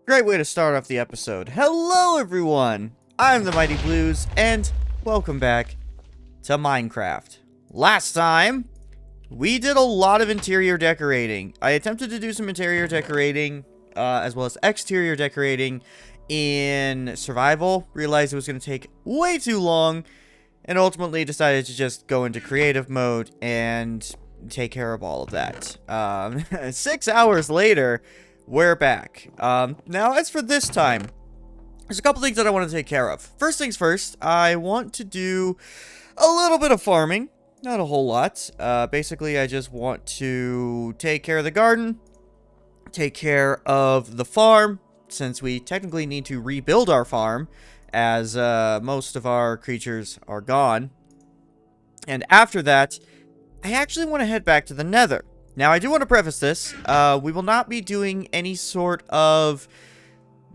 Great way to start off the episode. Hello everyone! I'm the Mighty Blues, and welcome back to Minecraft. Last time, we did a lot of interior decorating. I attempted to do some interior decorating, as well as exterior decorating in survival. Realized it was going to take way too long, and ultimately decided to just go into creative mode and take care of all of that. 6 hours later, we're back. Now, as for this time, there's a couple things that I want to take care of. First things first, I want to do a little bit of farming. Not a whole lot. Basically, I just want to take care of the garden, take care of the farm, since we technically need to rebuild our farm, as most of our creatures are gone. And after that, I actually want to head back to the Nether. Now, I do want to preface this. We will not be doing any sort of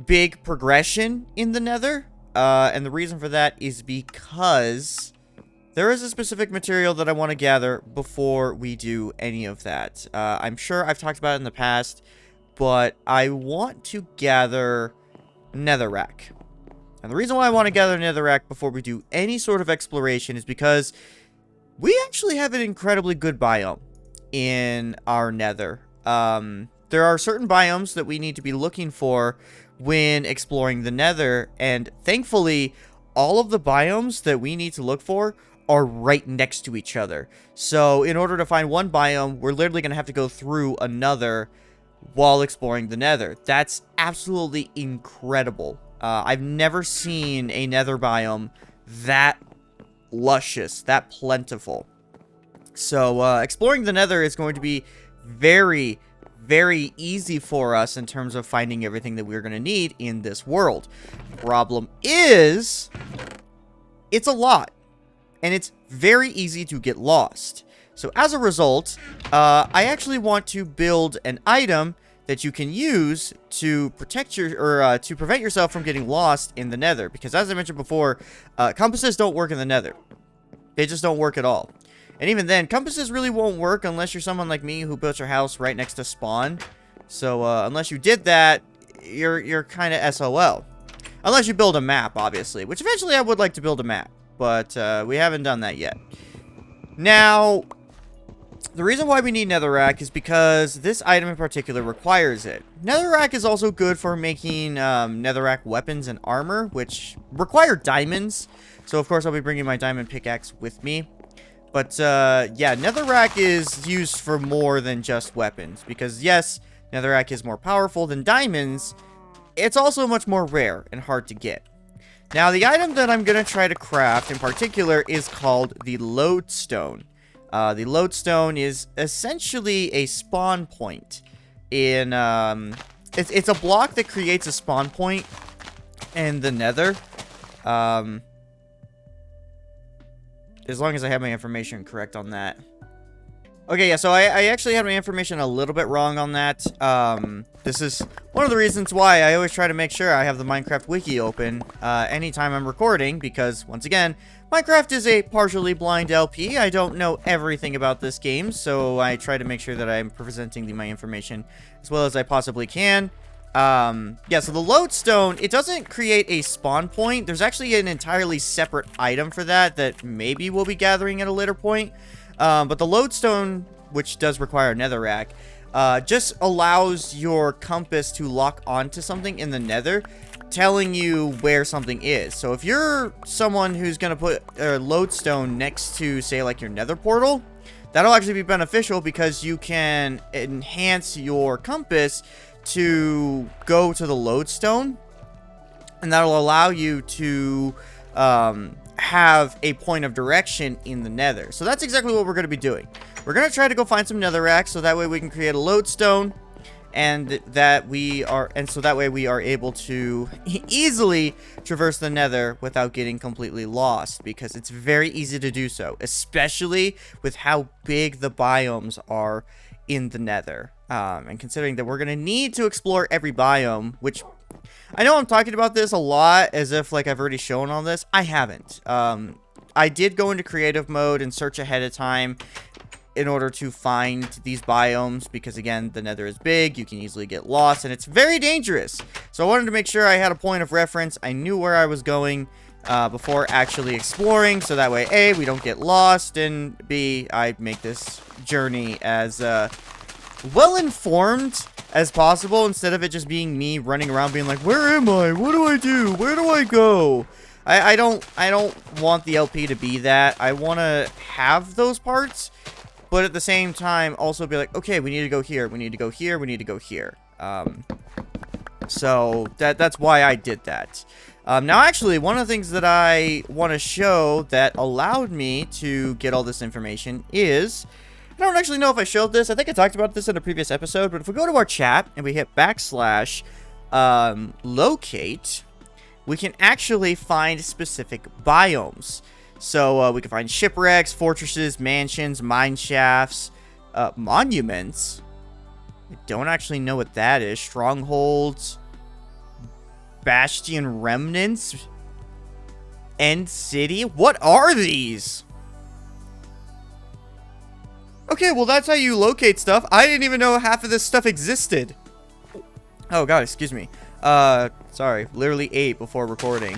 big progression in the Nether. And the reason for that is because there is a specific material that I want to gather before we do any of that. I'm sure I've talked about it in the past, but I want to gather Netherrack. And the reason why I want to gather Netherrack before we do any sort of exploration is because we actually have an incredibly good biome in our Nether. There are certain biomes that we need to be looking for when exploring the Nether, and thankfully, all of the biomes that we need to look for are right next to each other. So, in order to find one biome, we're literally going to have to go through another while exploring the Nether. That's absolutely incredible. I've never seen a Nether biome that luscious, that plentiful. So, exploring the Nether is going to be very, very easy for us in terms of finding everything that we're going to need in this world. Problem is, it's a lot, and it's very easy to get lost. So, as a result, I actually want to build an item that you can use to protect to prevent yourself from getting lost in the Nether. Because, as I mentioned before, compasses don't work in the Nether. They just don't work at all. And even then, compasses really won't work unless you're someone like me who built your house right next to spawn. So, unless you did that, you're kind of SOL. Unless you build a map, obviously. Which eventually I would like to build a map. But, we haven't done that yet. Now, the reason why we need Netherrack is because this item in particular requires it. Netherrack is also good for making Netherrack weapons and armor, which require diamonds. So, of course, I'll be bringing my diamond pickaxe with me. But, yeah, Netherrack is used for more than just weapons. Because, yes, Netherrack is more powerful than diamonds. It's also much more rare and hard to get. Now, the item that I'm going to try to craft in particular is called the Lodestone. The Lodestone is essentially a spawn point. It's a block that creates a spawn point in the Nether. As long as I have my information correct on that. Okay, yeah, so I actually had my information a little bit wrong on that. This is one of the reasons why I always try to make sure I have the Minecraft wiki open anytime I'm recording, because, once again, Minecraft is a partially blind LP. I don't know everything about this game, so I try to make sure that I'm presenting my information as well as I possibly can. Yeah, so the Lodestone, it doesn't create a spawn point. There's actually an entirely separate item for that maybe we'll be gathering at a later point. But the Lodestone, which does require Netherrack, just allows your compass to lock onto something in the Nether, telling you where something is. So if you're someone who's going to put a Lodestone next to, say, like your Nether portal, that'll actually be beneficial because you can enhance your compass to go to the Lodestone, and that'll allow you to have a point of direction in the Nether. So that's exactly what we're going to be doing. We're going to try to go find some Netherrack so that way we can create a Lodestone, and that way we are able to easily traverse the Nether without getting completely lost, because it's very easy to do so, especially with how big the biomes are in the Nether. And considering that we're going to need to explore every biome, which I know I'm talking about this a lot as if like I've already shown all this. I haven't. I did go into creative mode and search ahead of time, in order to find these biomes, because again, the Nether is big, you can easily get lost, and it's very dangerous. So I wanted to make sure I had a point of reference. I knew where I was going before actually exploring, so that way, A, we don't get lost, and B, I make this journey as well-informed as possible, instead of it just being me running around being like, where am I? What do I do? Where do I go? I don't want the LP to be that. I want to have those parts, but at the same time, also be like, okay, we need to go here, we need to go here, we need to go here. So that's why I did that. Now, actually, one of the things that I want to show that allowed me to get all this information is, I don't actually know if I showed this. I think I talked about this in a previous episode, but if we go to our chat and we hit / locate, we can actually find specific biomes. So we can find shipwrecks, fortresses, mansions, mine shafts, monuments. I don't actually know what that is. Strongholds, bastion remnants, end city. What are these? Okay, well, that's how you locate stuff. I didn't even know half of this stuff existed. Oh, God, excuse me. Sorry, literally ate before recording.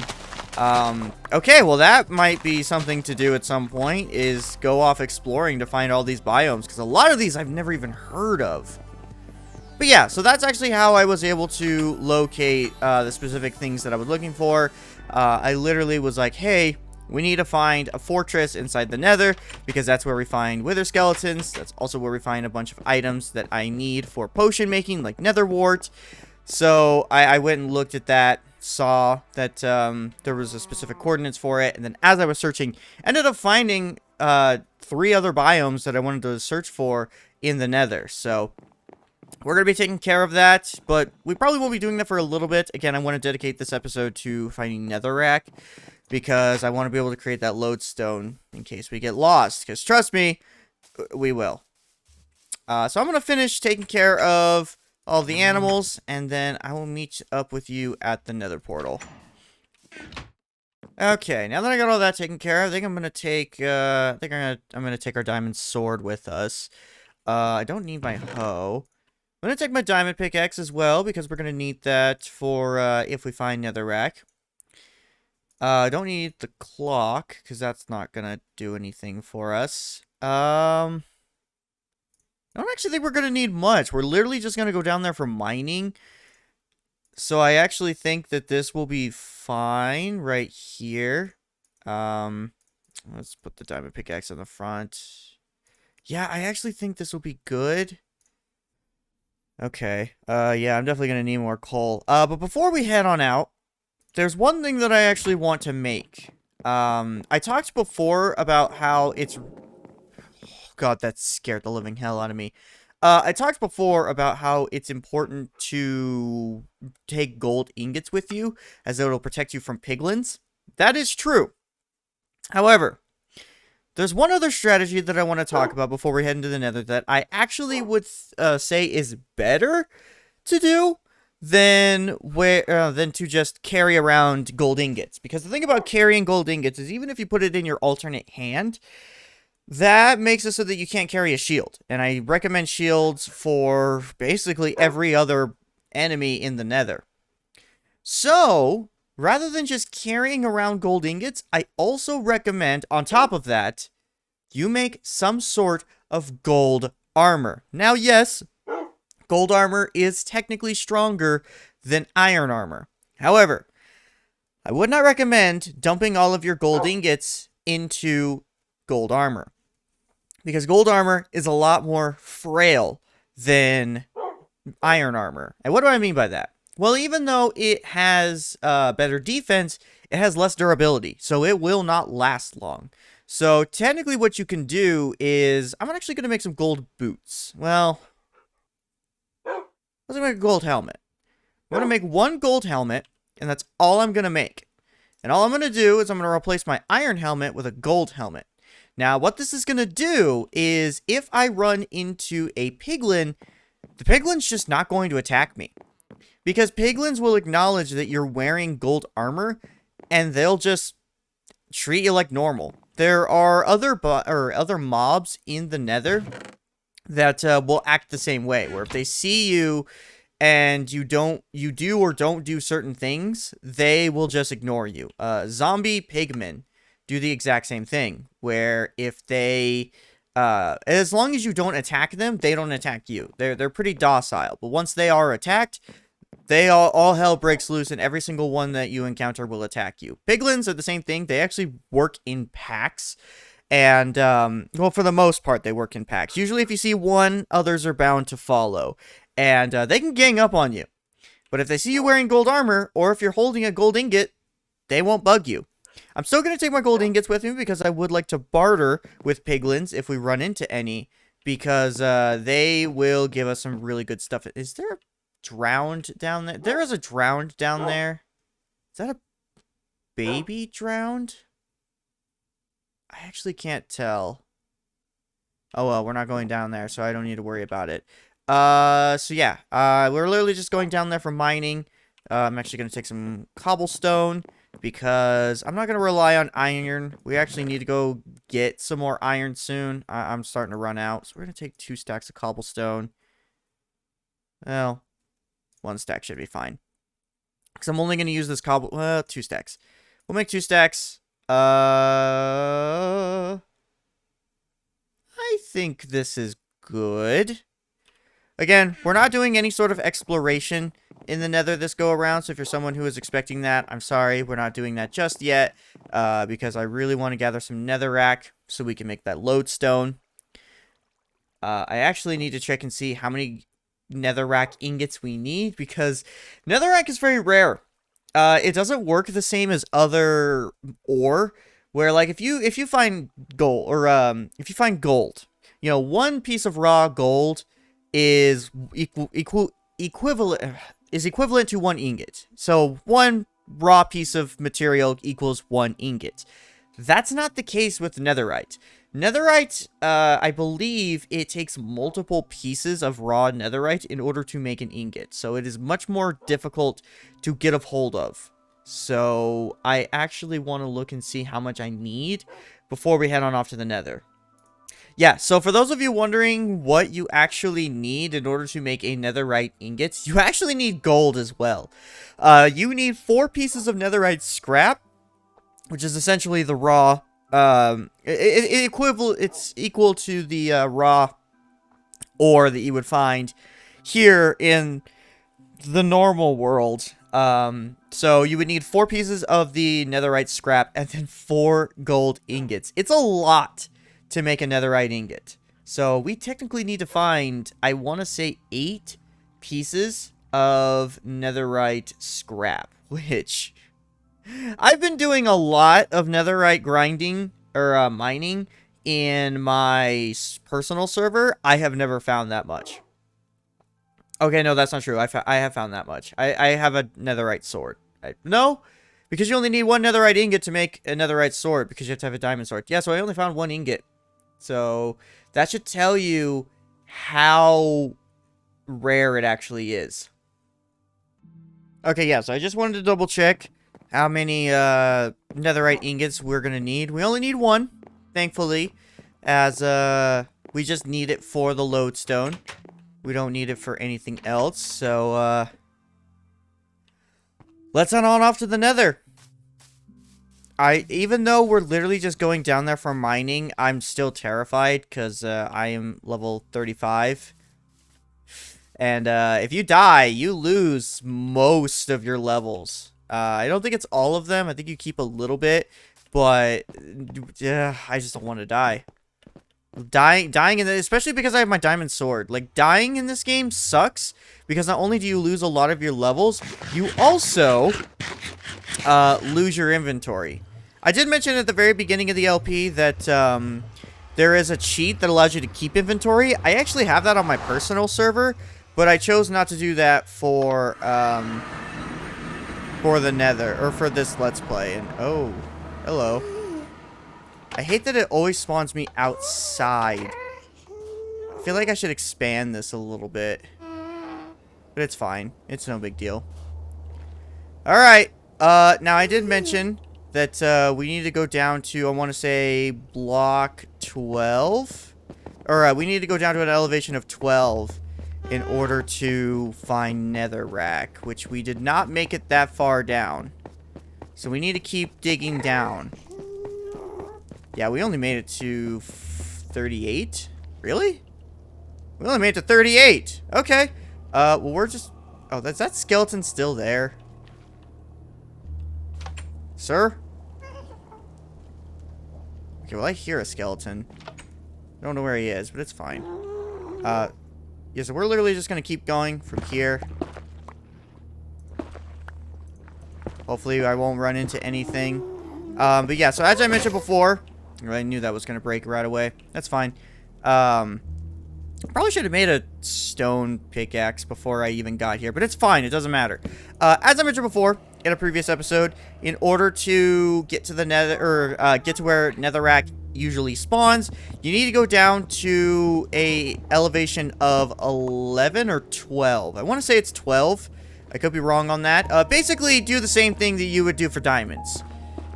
Okay, well, that might be something to do at some point, is go off exploring to find all these biomes, because a lot of these I've never even heard of. But yeah, so that's actually how I was able to locate the specific things that I was looking for. I literally was like, hey, we need to find a fortress inside the Nether, because that's where we find wither skeletons. That's also where we find a bunch of items that I need for potion making, like nether wart. So I went and looked at that, saw that there was a specific coordinates for it, and then as I was searching, ended up finding 3 other biomes that I wanted to search for in the Nether. So we're going to be taking care of that, but we probably won't be doing that for a little bit. Again, I want to dedicate this episode to finding Netherrack, because I want to be able to create that lodestone in case we get lost, because trust me, we will. So I'm going to finish taking care of all the animals, and then I will meet up with you at the Nether portal. Okay, now that I got all that taken care of, I think I'm gonna take I'm gonna take our diamond sword with us. I don't need my hoe. I'm gonna take my diamond pickaxe as well, because we're gonna need that for if we find Netherrack. I don't need the clock, because that's not gonna do anything for us. I don't actually think we're going to need much. We're literally just going to go down there for mining. So I actually think that this will be fine right here. Let's put the diamond pickaxe on the front. Yeah, I actually think this will be good. Okay. Yeah, I'm definitely going to need more coal. But before we head on out, there's one thing that I actually want to make. I talked before about how it's... God, that scared the living hell out of me. I talked before about how it's important to take gold ingots with you, as it'll protect you from piglins. That is true. However, there's one other strategy that I want to talk about before we head into the Nether that I actually would say is better to do than to just carry around gold ingots. Because the thing about carrying gold ingots is, even if you put it in your alternate hand, that makes it so that you can't carry a shield. And I recommend shields for basically every other enemy in the Nether. So, rather than just carrying around gold ingots, I also recommend, on top of that, you make some sort of gold armor. Now, yes, gold armor is technically stronger than iron armor. However, I would not recommend dumping all of your gold ingots into gold armor, because gold armor is a lot more frail than iron armor. And what do I mean by that? Well, even though it has better defense, it has less durability, so it will not last long. So technically what you can do is, I'm actually going to make some gold boots. Well, let's make a gold helmet. I'm going to make one gold helmet, and that's all I'm going to make. And all I'm going to do is I'm going to replace my iron helmet with a gold helmet. Now, what this is going to do is, if I run into a piglin, the piglin's just not going to attack me. Because piglins will acknowledge that you're wearing gold armor, and they'll just treat you like normal. there are other mobs in the Nether that will act the same way. Where if they see you and you do or don't do certain things, they will just ignore you. Zombie pigmen do the exact same thing. Where if they as long as you don't attack them, they don't attack you. They're pretty docile. But once they are attacked, they all hell breaks loose, and every single one that you encounter will attack you. Piglins are the same thing. They actually work in packs. And, well, for the most part, they work in packs. Usually, if you see one, others are bound to follow. And they can gang up on you. But if they see you wearing gold armor, or if you're holding a gold ingot, they won't bug you. I'm still going to take my gold ingots with me because I would like to barter with piglins if we run into any. Because they will give us some really good stuff. Is there a drowned down there? There is a drowned down there. Is that a baby drowned? I actually can't tell. Oh well, we're not going down there, so I don't need to worry about it. So yeah, we're literally just going down there for mining. I'm actually going to take some cobblestone because I'm not going to rely on iron. We actually need to go get some more iron soon. I'm starting to run out, so we're going to take 2 stacks of cobblestone. Well, 1 stack should be fine. Because I'm only going to use this 2 stacks. We'll make 2 stacks. I think this is good. Again, we're not doing any sort of exploration in the Nether this go around, so if you're someone who is expecting that, I'm sorry, we're not doing that just yet, because I really want to gather some Netherrack so we can make that lodestone. I actually need to check and see how many Netherrack ingots we need, because Netherrack is very rare. It doesn't work the same as other ore, where like if you find gold, or if you find gold, you know, 1 piece of raw gold is equivalent to 1 ingot. So 1 raw piece of material equals 1 ingot. That's not the case with Netherite. Netherite, I believe it takes multiple pieces of raw Netherite in order to make an ingot. So it is much more difficult to get a hold of. So I actually want to look and see how much I need before we head on off to the Nether. Yeah, so for those of you wondering what you actually need in order to make a Netherite ingot, you actually need gold as well. You need 4 pieces of Netherite scrap, which is essentially the raw. It's equal to the raw ore that you would find here in the normal world. So you would need 4 pieces of the Netherite scrap and then 4 gold ingots. It's a lot to make a Netherite ingot. So we technically need to find, I want to say 8 pieces of Netherite scrap, which I've been doing a lot of Netherite grinding or mining in my personal server. I have never found that much. Okay, no, that's not true. I have found that much. I have a Netherite sword. No, because you only need 1 Netherite ingot to make a Netherite sword, because you have to have a diamond sword. Yeah, so I only found 1 ingot. So that should tell you how rare it actually is. Okay, yeah, so I just wanted to double check how many Netherite ingots we're going to need. We only need 1, thankfully, as we just need it for the lodestone. We don't need it for anything else, so let's head on off to the Nether. Even though we're literally just going down there for mining, I'm still terrified because I am level 35. And if you die, you lose most of your levels. I don't think it's all of them. I think you keep a little bit, but yeah, I just don't want to die. Dying in especially because I have my diamond sword. Like, dying in this game sucks because not only do you lose a lot of your levels, you also lose your inventory. I did mention at the very beginning of the LP that there is a cheat that allows you to keep inventory. I actually have that on my personal server, but I chose not to do that for the Nether, or for this Let's Play. And oh, hello. I hate that it always spawns me outside. I feel like I should expand this a little bit. But it's fine. It's no big deal. Alright. Now I did mention that we need to go down to, I want to say, block 12. Or we need to go down to an elevation of 12 in order to find Netherrack, which we did not make it that far down. So we need to keep digging down. Yeah, we only made it to 38? Really? We only made it to 38! Okay. Well, we're just... Oh, that's that skeleton still there? Sir? Okay, well, I hear a skeleton. I don't know where he is, but it's fine. Yeah, so we're literally just gonna keep going from here. Hopefully I won't run into anything. But yeah, so as I mentioned before, I knew that was gonna break right away. That's fine. Probably should have made a stone pickaxe before I even got here, but it's fine. It doesn't matter. As I mentioned before in a previous episode, in order to get to the Nether, or get to where Netherrack usually spawns, you need to go down to a elevation of 11 or 12. I want to say it's 12. I could be wrong on that. Basically, do the same thing that you would do for diamonds.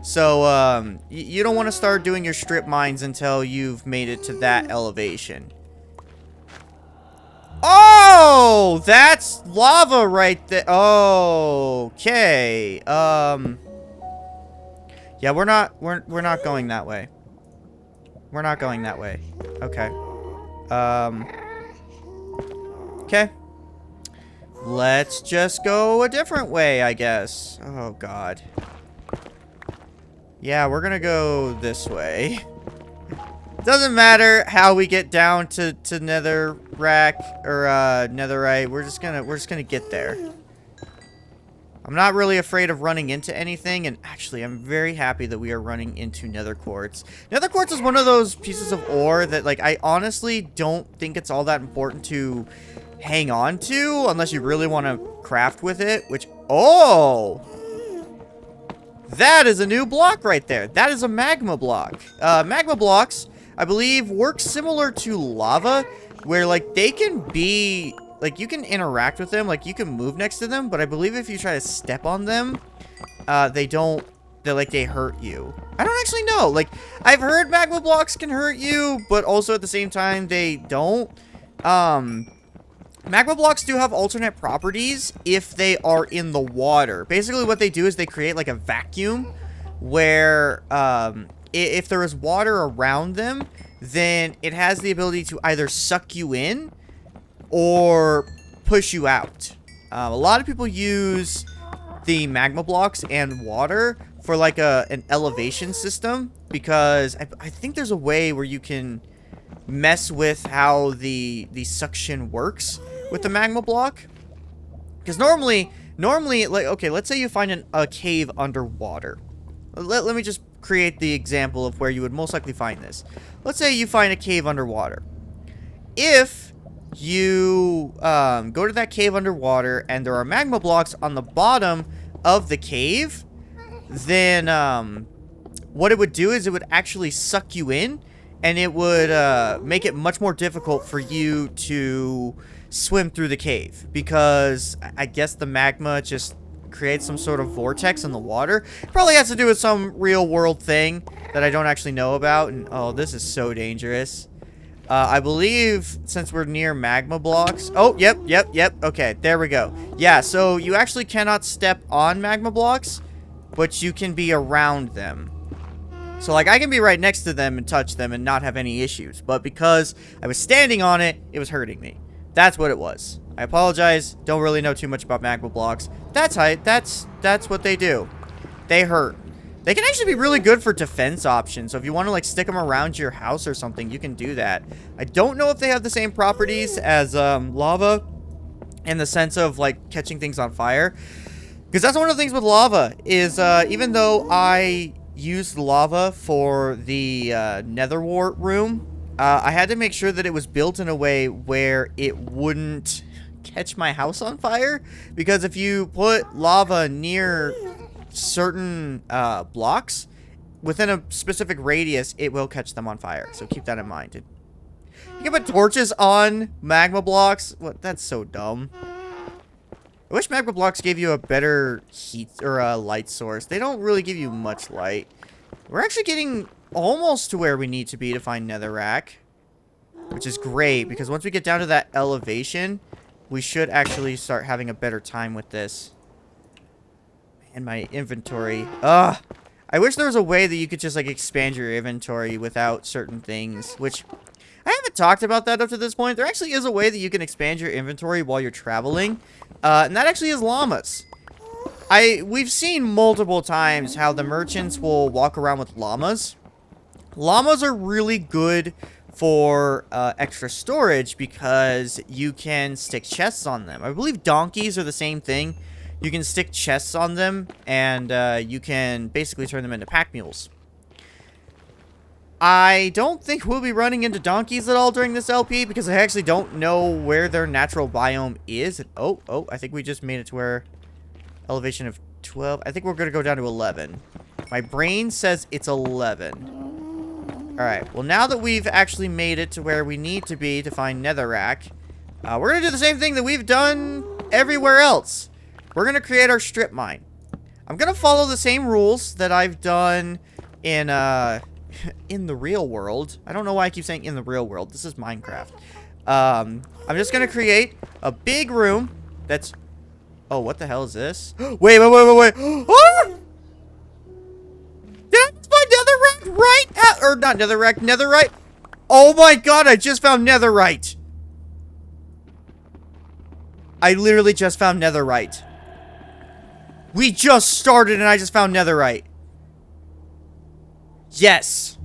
So, you don't want to start doing your strip mines until you've made it to that elevation. Oh, that's lava right there. Oh, okay. Yeah, we're not going that way. We're not going that way. Okay. Okay. Let's just go a different way, I guess. Oh, God. Yeah, we're gonna go this way. Doesn't matter how we get down to Netherrack or Netherite. We're just gonna get there. I'm not really afraid of running into anything, and actually, I'm very happy that we are running into nether quartz. Nether quartz is one of those pieces of ore that, like, I honestly don't think it's all that important to hang on to unless you really want to craft with it, which, oh! That is a new block right there. That is a magma block. Magma blocks, I believe, work similar to lava, where, like, they can be... Like, you can interact with them, like, you can move next to them, but I believe if you try to step on them, they hurt you. I don't actually know. Like, I've heard magma blocks can hurt you, but also at the same time, they don't. Magma blocks do have alternate properties if they are in the water. Basically, what they do is they create, like, a vacuum where, if there is water around them, then it has the ability to either suck you in or push you out. A lot of people use the magma blocks and water for like an elevation system, because I think there's a way where you can mess with how the suction works with the magma block. Because normally, like, okay, let's say you find a cave underwater. Let me just create the example of where you would most likely find this. Let's say you find a cave underwater. If you go to that cave underwater and there are magma blocks on the bottom of the cave, then what it would do is it would actually suck you in, and it would make it much more difficult for you to swim through the cave, because I guess the magma just creates some sort of vortex in the water. It probably has to do with some real world thing that I don't actually know about. And oh, this is so dangerous. I believe since we're near magma blocks... Oh, yep. Okay, there we go. Yeah, so you actually cannot step on magma blocks, but you can be around them. So, like, I can be right next to them and touch them and not have any issues. But because I was standing on it, it was hurting me. That's what it was. I apologize. Don't really know too much about magma blocks. That's what they do. They hurt. They can actually be really good for defense options. So if you want to, like, stick them around your house or something, you can do that. I don't know if they have the same properties as lava in the sense of, like, catching things on fire. Because that's one of the things with lava is even though I used lava for the nether wart room, I had to make sure that it was built in a way where it wouldn't catch my house on fire. Because if you put lava near certain blocks within a specific radius, it will catch them on fire. So keep that in mind. You can put torches on magma blocks. What? That's so dumb. I wish magma blocks gave you a better heat or a light source. They don't really give you much light. We're actually getting almost to where we need to be to find Netherrack, which is great because once we get down to that elevation, we should actually start having a better time with this. And my inventory. Ugh. I wish there was a way that you could just, like, expand your inventory without certain things, which I haven't talked about that up to this point. There actually is a way that you can expand your inventory while you're traveling, and that actually is llamas. We've seen multiple times how the merchants will walk around with llamas. Llamas are really good for extra storage because you can stick chests on them. I believe donkeys are the same thing. You can stick chests on them, and you can basically turn them into pack mules. I don't think we'll be running into donkeys at all during this LP, because I actually don't know where their natural biome is. And, oh, I think we just made it to where elevation of 12. I think we're going to go down to 11. My brain says it's 11. Alright, well, now that we've actually made it to where we need to be to find Netherrack, we're going to do the same thing that we've done everywhere else. We're going to create our strip mine. I'm going to follow the same rules that I've done in the real world. I don't know why I keep saying in the real world. This is Minecraft. I'm just going to create a big room that's... Oh, what the hell is this? Wait. Oh! Did I just find Netherrack right at... Or not Netherrack, Netherite? Oh my god, I just found Netherite. I literally just found Netherite. We just started and I just found Netherite. Yes.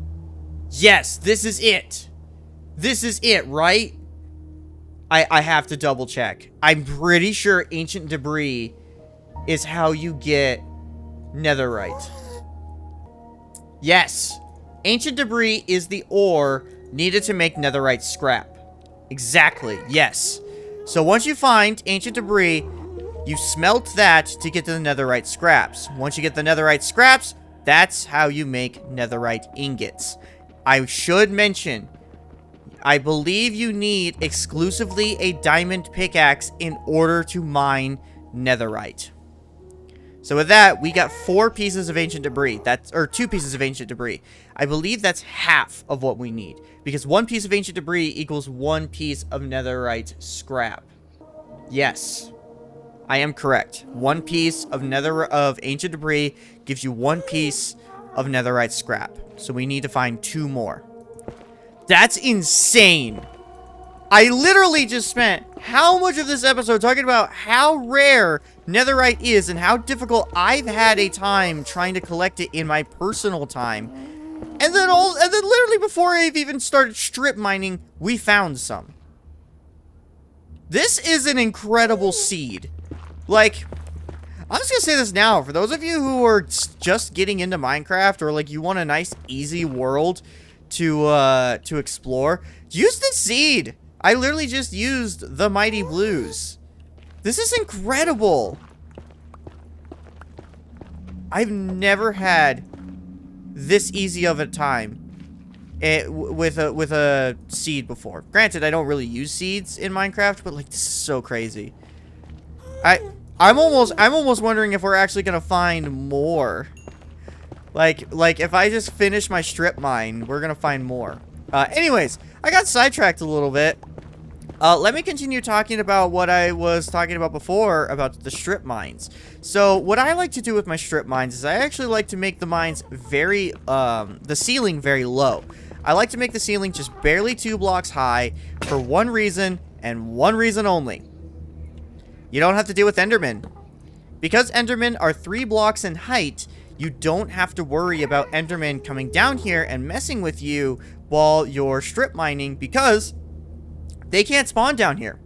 Yes, this is it. This is it, right? I have to double check. I'm pretty sure ancient debris is how you get Netherite. Yes. Ancient debris is the ore needed to make Netherite scrap. Exactly. Yes. So once you find ancient debris, you smelt that to get to the Netherite scraps. Once you get the Netherite scraps, that's how you make Netherite ingots. I should mention, I believe you need exclusively a diamond pickaxe in order to mine Netherite. So with that, we got 4 pieces of ancient debris. Or 2 pieces of ancient debris. I believe that's half of what we need, because 1 piece of ancient debris equals 1 piece of Netherite scrap. Yes. I am correct. 1 piece of ancient debris gives you 1 piece of Netherite scrap. So we need to find 2 more. That's insane. I literally just spent how much of this episode talking about how rare Netherite is and how difficult I've had a time trying to collect it in my personal time. And then literally before I've even started strip mining, we found some. This is an incredible seed. Like, I'm just gonna say this now, for those of you who are just getting into Minecraft, or like you want a nice, easy world to explore, use this seed. I literally just used the Mighty Blues. This is incredible. I've never had this easy of a time with a seed before. Granted, I don't really use seeds in Minecraft, but like this is so crazy. I'm almost wondering if we're actually gonna find more. Like if I just finish my strip mine, we're gonna find more. Anyways, I got sidetracked a little bit. Let me continue talking about what I was talking about before about the strip mines. So what I like to do with my strip mines is I actually like to make the mines very, the ceiling very low. I like to make the ceiling just barely 2 blocks high for one reason and one reason only. You don't have to deal with Endermen. Because Endermen are 3 blocks in height, you don't have to worry about Endermen coming down here and messing with you while you're strip mining, because they can't spawn down here.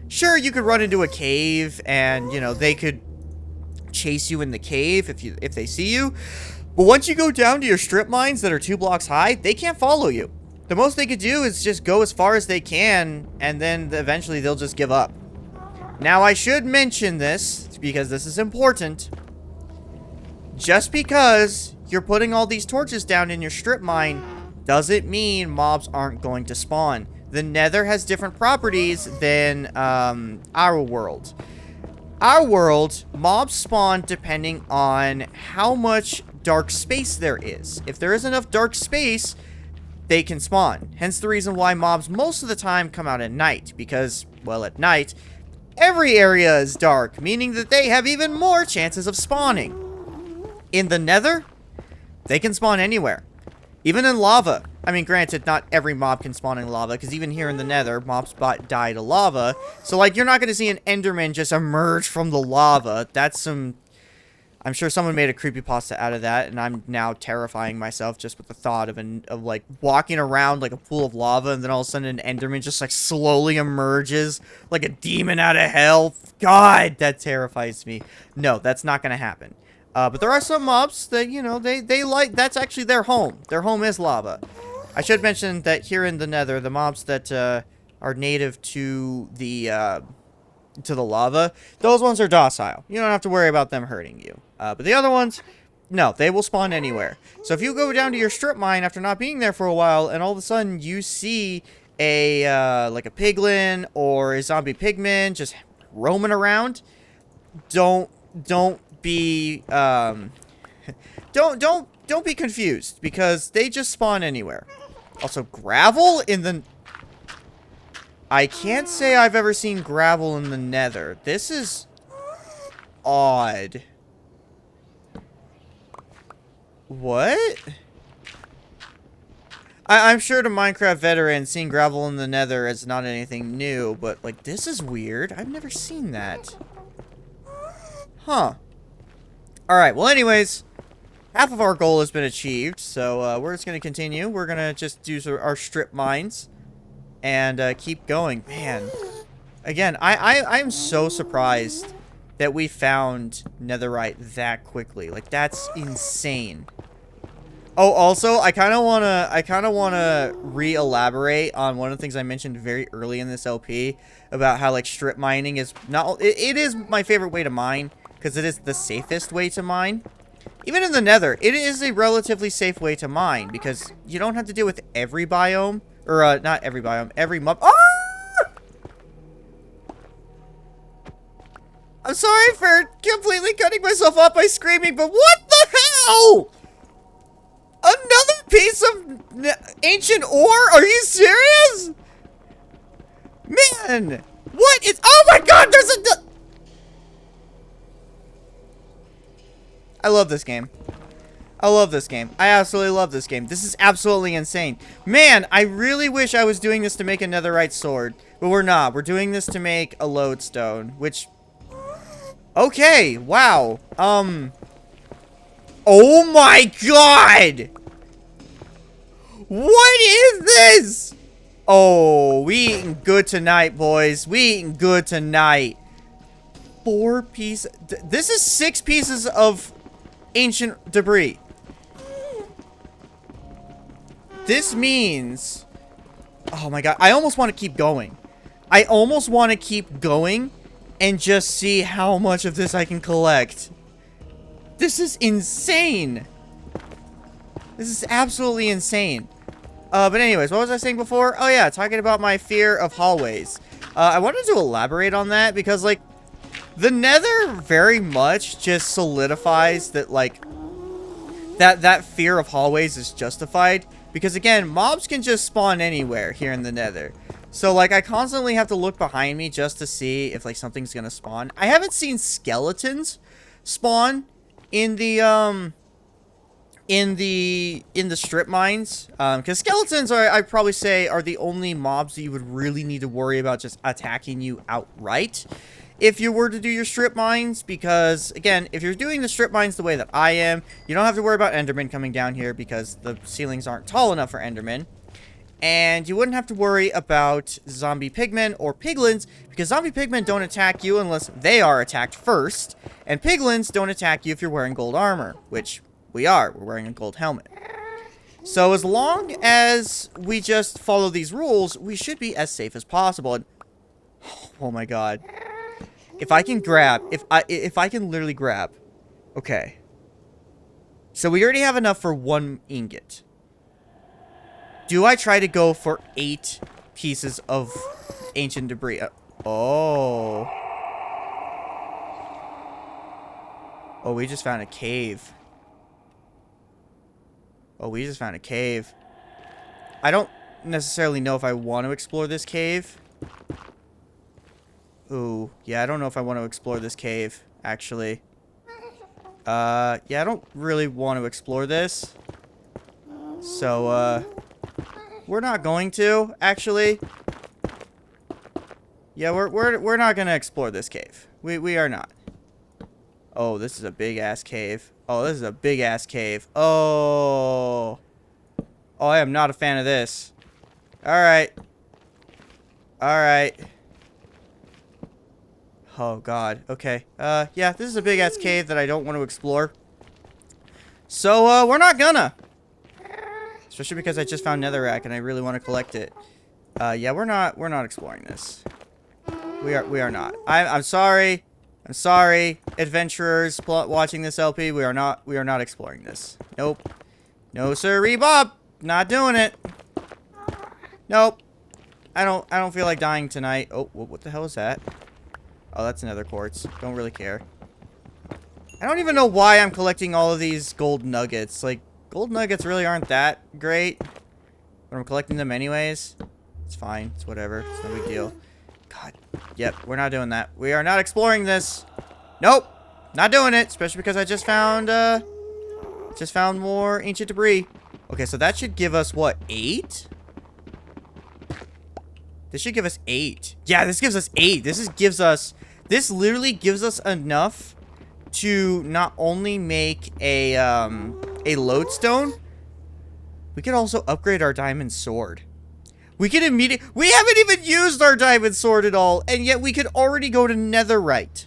Sure, you could run into a cave and, you know, they could chase you in the cave if they see you. But once you go down to your strip mines that are 2 blocks high, they can't follow you. The most they could do is just go as far as they can, and then eventually they'll just give up. Now, I should mention this, because this is important. Just because you're putting all these torches down in your strip mine doesn't mean mobs aren't going to spawn. The Nether has different properties than our world. our world, mobs spawn depending on how much dark space there is. If there is enough dark space, they can spawn. Hence the reason why mobs most of the time come out at night. Because, well, at night, every area is dark, meaning that they have even more chances of spawning. In the Nether, they can spawn anywhere. Even in lava. I mean, granted, not every mob can spawn in lava, because even here in the Nether, mobs die to lava. So, like, you're not going to see an Enderman just emerge from the lava. That's some... I'm sure someone made a creepypasta out of that, and I'm now terrifying myself just with the thought of like, walking around like a pool of lava, and then all of a sudden an Enderman just, like, slowly emerges like a demon out of hell. God, that terrifies me. No, that's not going to happen. But there are some mobs that, you know, they like, that's actually their home. Their home is lava. I should mention that here in the Nether, the mobs that are native to the lava, those ones are docile. You don't have to worry about them hurting you. But the other ones, no, they will spawn anywhere. So if you go down to your strip mine after not being there for a while, and all of a sudden you see a, like a piglin or a zombie pigman just roaming around, don't be don't be confused, because they just spawn anywhere. Also, gravel in the... I can't say I've ever seen gravel in the Nether. This is odd. What? I'm sure to Minecraft veterans, seeing gravel in the Nether is not anything new, but, like, this is weird. I've never seen that. Huh. Alright, well, anyways, half of our goal has been achieved, so we're just going to continue. We're going to just do our strip mines and keep going. Man, again, I'm so surprised that we found Netherite that quickly. Like, that's insane. Oh, also, I kind of want to re-elaborate on one of the things I mentioned very early in this LP about how, like, strip mining is not... It is my favorite way to mine, because it is the safest way to mine. Even in the Nether, it is a relatively safe way to mine, because you don't have to deal with every biome. Or, not every biome, every mob. Ah! I'm sorry for completely cutting myself off by screaming, but what the hell? Another piece of ancient ore? Are you serious? Man, what is... Oh my god, there's a... I love this game. I love this game. I absolutely love this game. This is absolutely insane. Man, I really wish I was doing this to make a netherite sword. But we're not. We're doing this to make a lodestone, which... Okay, wow. Oh my god! What is this? Oh, we eating good tonight, boys. We eating good tonight. 4 pieces. This is 6 pieces of ancient debris. This means... Oh my god. I almost want to keep going. I almost want to keep going and just see how much of this I can collect. This is insane. This is absolutely insane. But anyways, what was I saying before? Oh yeah, talking about my fear of hallways. I wanted to elaborate on that because, like, the Nether very much just solidifies that, like, that fear of hallways is justified. Because, again, mobs can just spawn anywhere here in the Nether. So, like, I constantly have to look behind me just to see if, like, something's gonna spawn. I haven't seen skeletons spawn in the strip mines, because skeletons are, I'd probably say, are the only mobs that you would really need to worry about just attacking you outright if you were to do your strip mines. Because, again, if you're doing the strip mines the way that I am, you don't have to worry about endermen coming down here because the ceilings aren't tall enough for endermen. And you wouldn't have to worry about zombie pigmen or piglins, because zombie pigmen don't attack you unless they are attacked first, and piglins don't attack you if you're wearing gold armor, which we are. We're wearing a gold helmet. So as long as we just follow these rules, we should be as safe as possible. And, oh my god. If I can grab, if I can literally grab. Okay. So we already have enough for 1 ingot. Do I try to go for 8 pieces of ancient debris? Oh. Oh, we just found a cave. Oh, we just found a cave. I don't necessarily know if I want to explore this cave. Ooh, yeah, I don't know if I want to explore this cave, actually. Yeah, I don't really want to explore this. So, we're not going to, actually. Yeah, we're not gonna explore this cave. We are not. Oh, this is a big-ass cave. Oh, this is a big-ass cave. Oh. Oh, I am not a fan of this. Alright. Alright. Oh, God. Okay. Yeah, this is a big-ass cave that I don't want to explore. So, we're not gonna. Especially because I just found Netherrack and I really want to collect it. Yeah, we're not exploring this. We are not. I'm sorry. I'm sorry, adventurers watching this LP. We are not exploring this. Nope. No sirree, Bob. Not doing it. Nope. I don't feel like dying tonight. Oh, what the hell is that? Oh, that's another quartz. Don't really care. I don't even know why I'm collecting all of these gold nuggets. Like, gold nuggets really aren't that great. But I'm collecting them anyways. It's fine. It's whatever. It's no big deal. God. Yep, we're not doing that. We are not exploring this. Nope. Not doing it. Especially because I just found more ancient debris. Okay, so that should give us, what, 8? This should give us 8. Yeah, this gives us 8. This literally gives us enough to not only make a lodestone, we could also upgrade our diamond sword. We haven't even used our diamond sword at all, and yet we could already go to Netherite.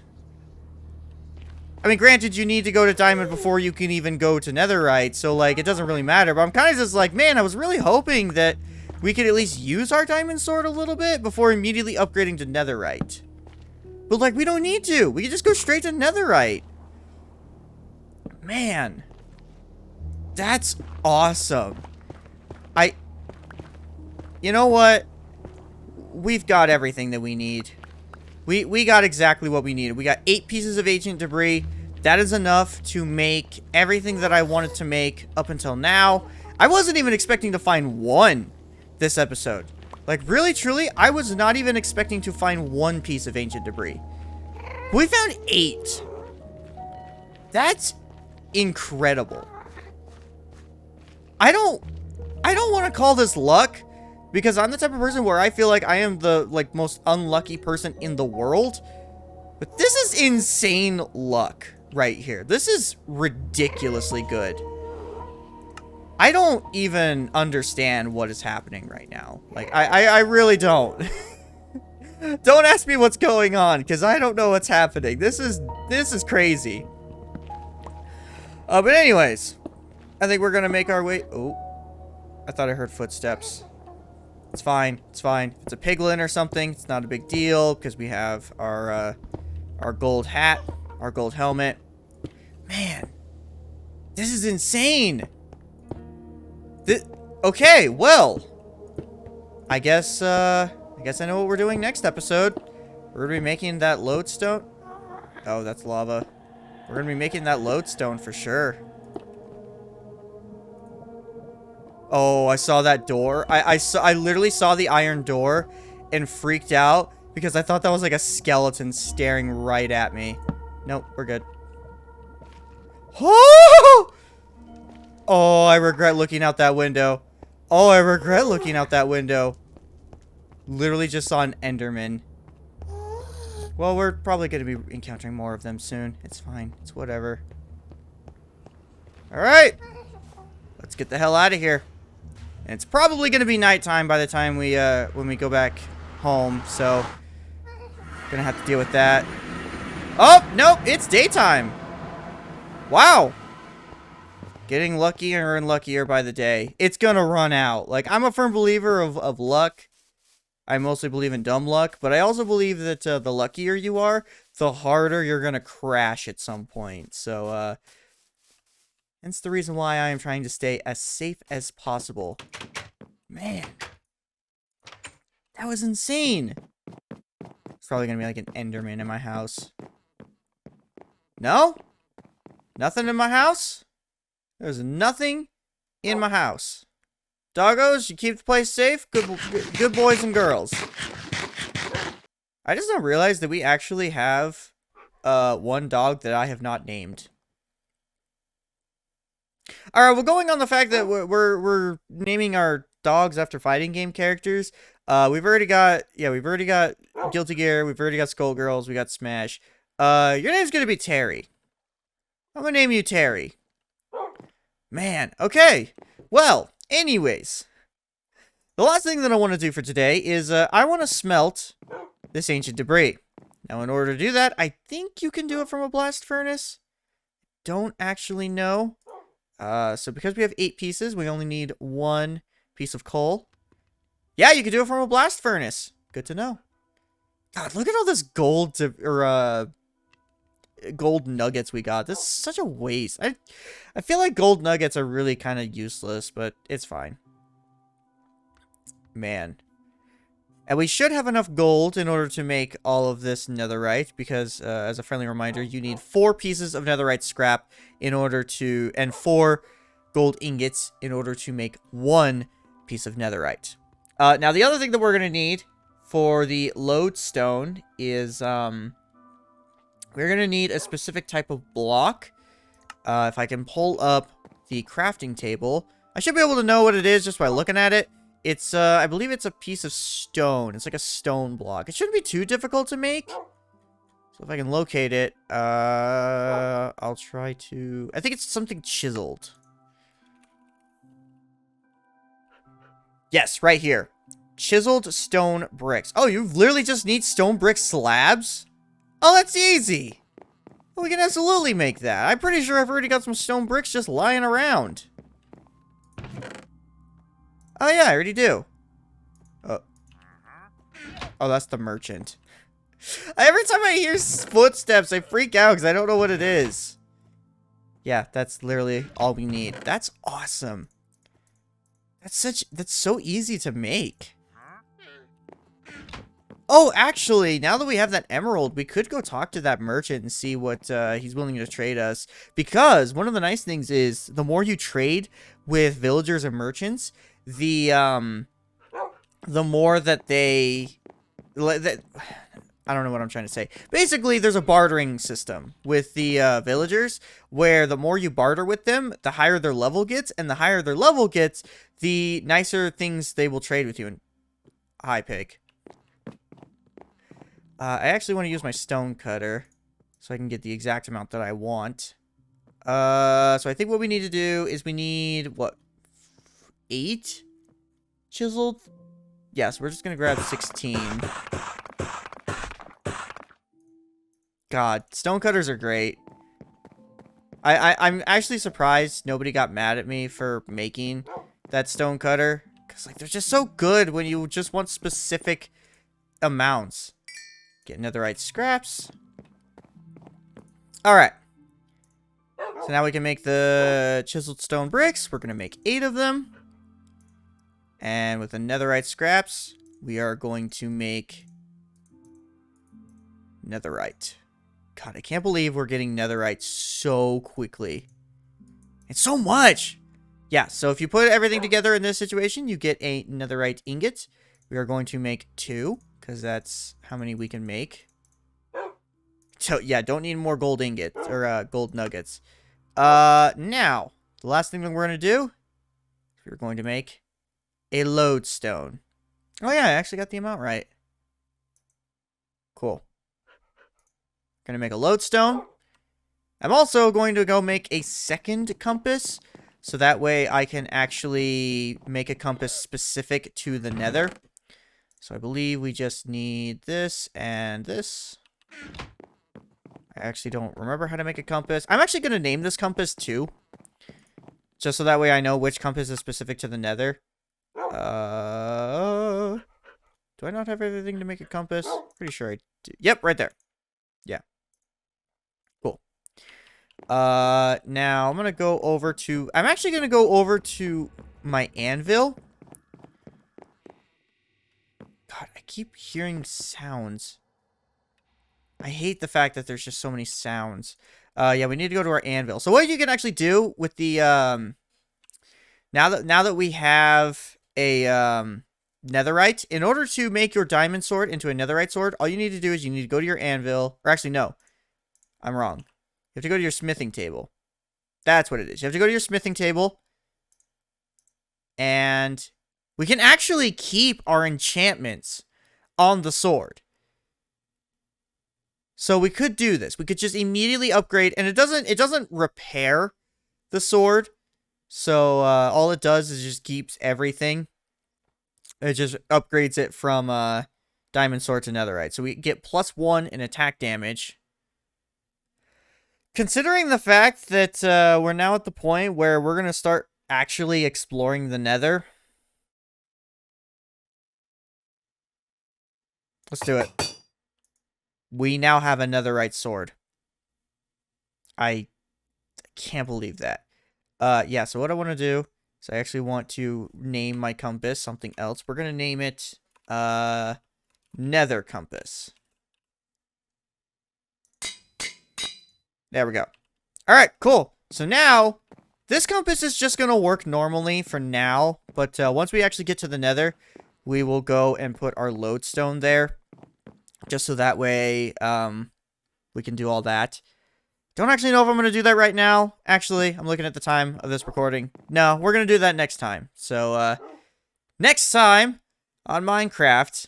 I mean, granted, you need to go to diamond before you can even go to Netherite, so, like, it doesn't really matter, but I'm kind of just like, man, I was really hoping that we could at least use our diamond sword a little bit before immediately upgrading to Netherite. But, like, we don't need to. We can just go straight to Netherite. Man. That's awesome. You know what? We've got everything that we need. We got exactly what we needed. We got 8 pieces of ancient debris. That is enough to make everything that I wanted to make up until now. I wasn't even expecting to find 1 this episode. Like, really, truly, I was not even expecting to find 1 piece of ancient debris. We found 8. That's incredible. I don't want to call this luck, because I'm the type of person where I feel like I am the, like, most unlucky person in the world. But this is insane luck right here. This is ridiculously good. I don't even understand what is happening right now. Like, I really don't. Don't ask me what's going on, because I don't know what's happening. This is crazy. But anyways, I think we're gonna make our way. Oh, I thought I heard footsteps. It's fine. It's fine. If it's a piglin or something, it's not a big deal because we have our gold hat, our gold helmet. Man, this is insane. Okay, well, I guess I know what we're doing next episode. We're gonna be making that lodestone. Oh, that's lava. We're gonna be making that lodestone for sure. Oh, I saw that door. I literally saw the iron door and freaked out because I thought that was like a skeleton staring right at me. Nope, we're good. Oh! Oh, I regret looking out that window. Oh, I regret looking out that window. Literally just saw an Enderman. Well, we're probably going to be encountering more of them soon. It's fine. It's whatever. Alright. Let's get the hell out of here. And it's probably going to be nighttime by the time we, when we go back home. So, gonna have to deal with that. Oh, nope. It's daytime. Wow. Getting luckier and luckier by the day. It's gonna run out. Like, I'm a firm believer of luck. I mostly believe in dumb luck, but I also believe that the luckier you are, the harder you're gonna crash at some point. So, hence the reason why I am trying to stay as safe as possible. Man. That was insane. It's probably gonna be like an Enderman in my house. No? Nothing in my house? There's nothing in my house. Doggos, you keep the place safe? Good boys and girls. I just don't realize that we actually have one dog that I have not named. Alright, well, going on the fact that we're naming our dogs after fighting game characters, we've already got Guilty Gear, we've already got Skullgirls, we got Smash. Your name's gonna be Terry. I'm gonna name you Terry. Man, okay. Well, anyways. The last thing that I want to do for today is, I want to smelt this ancient debris. Now, in order to do that, I think you can do it from a blast furnace. Don't actually know. So because we have 8 pieces, we only need 1 piece of coal. Yeah, you can do it from a blast furnace. Good to know. God, look at all this gold gold nuggets we got. This is such a waste. I feel like gold nuggets are really kind of useless, but it's fine. Man. And we should have enough gold in order to make all of this netherite, because, as a friendly reminder, you need 4 pieces of netherite scrap in order to, and 4 gold ingots in order to make 1 piece of netherite. Now, the other thing that we're going to need for the lodestone is, we're going to need a specific type of block. If I can pull up the crafting table, I should be able to know what it is just by looking at it. It's, I believe it's a piece of stone. It's like a stone block. It shouldn't be too difficult to make. So if I can locate it, I'll try to... I think it's something chiseled. Yes, right here. Chiseled stone bricks. Oh, you literally just need stone brick slabs? Oh, that's easy. We can absolutely make that. I'm pretty sure I've already got some stone bricks just lying around. Oh, yeah, I already do. Oh, that's the merchant. Every time I hear footsteps, I freak out because I don't know what it is. Yeah, that's literally all we need. That's awesome. That's so easy to make. Oh, actually, now that we have that emerald, we could go talk to that merchant and see what he's willing to trade us. Because one of the nice things is the more you trade with villagers and merchants, the more that they... I don't know what I'm trying to say. Basically, there's a bartering system with the villagers, where the more you barter with them, the higher their level gets, and the higher their level gets, the nicer things they will trade with you. And hi, pig. I actually want to use my stone cutter so I can get the exact amount that I want. So I think what we need to do is we need, what, 8 chiseled? Yes, we're just going to grab 16. God, stone cutters are great. I'm actually surprised nobody got mad at me for making that stone cutter. Because, like, they're just so good when you just want specific amounts. Get netherite scraps. Alright. So now we can make the chiseled stone bricks. We're going to make 8 of them. And with the netherite scraps, we are going to make netherite. God, I can't believe we're getting netherite so quickly. It's so much! Yeah, so if you put everything together in this situation, you get a netherite ingot. We are going to make 2, because that's how many we can make. So, yeah, don't need more gold ingots, or gold nuggets. Now, the last thing that we're going to do, we're going to make a lodestone. Oh, yeah, I actually got the amount right. Cool. Going to make a lodestone. I'm also going to go make a second compass, so that way I can actually make a compass specific to the nether. So I believe we just need this and this. I actually don't remember how to make a compass. I'm actually going to name this compass too, just so that way I know which compass is specific to the nether. Do I not have everything to make a compass? Pretty sure I do. Yep, right there. Yeah. Cool. Now I'm gonna go over to... I'm actually gonna go over to my anvil. God, I keep hearing sounds. I hate the fact that there's just so many sounds. Yeah, we need to go to our anvil. So what you can actually do with the, now that we have a, netherite, in order to make your diamond sword into a netherite sword, all you need to do is you need to go to your anvil, or actually, no, I'm wrong. You have to go to your smithing table. That's what it is. You have to go to your smithing table, and we can actually keep our enchantments on the sword. So we could do this. We could just immediately upgrade, and it doesn't repair the sword. So all it does is just keeps everything. It just upgrades it from diamond sword to netherite. So we get +1 in attack damage. Considering the fact that we're now at the point where we're going to start actually exploring the nether. Let's do it. We now have a netherite sword. I can't believe that. Yeah, so what I want to do is I actually want to name my compass something else. We're going to name it Nether Compass. There we go. All right, cool. So now, this compass is just going to work normally for now. But once we actually get to the nether, we will go and put our lodestone there. Just so that way we can do all that. Don't actually know if I'm going to do that right now. Actually, I'm looking at the time of this recording. No, we're going to do that next time. So, next time on Minecraft,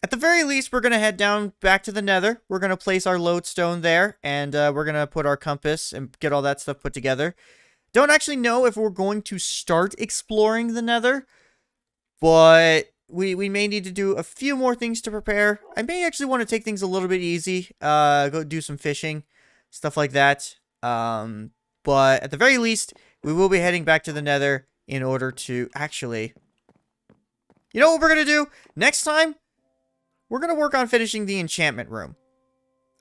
at the very least, we're going to head down back to the nether. We're going to place our lodestone there, and we're going to put our compass and get all that stuff put together. Don't actually know if we're going to start exploring the nether, but we may need to do a few more things to prepare. I may actually want to take things a little bit easy, go do some fishing, stuff like that. But at the very least, we will be heading back to the nether in order to actually... You know what we're going to do? Next time, we're going to work on finishing the enchantment room.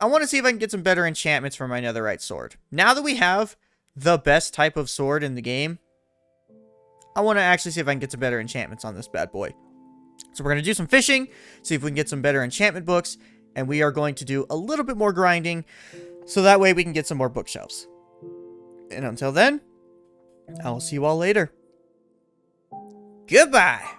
I want to see if I can get some better enchantments for my netherite sword. Now that we have the best type of sword in the game, I want to actually see if I can get some better enchantments on this bad boy. So we're going to do some fishing, see if we can get some better enchantment books, and we are going to do a little bit more grinding, so that way we can get some more bookshelves. And until then, I will see you all later. Goodbye!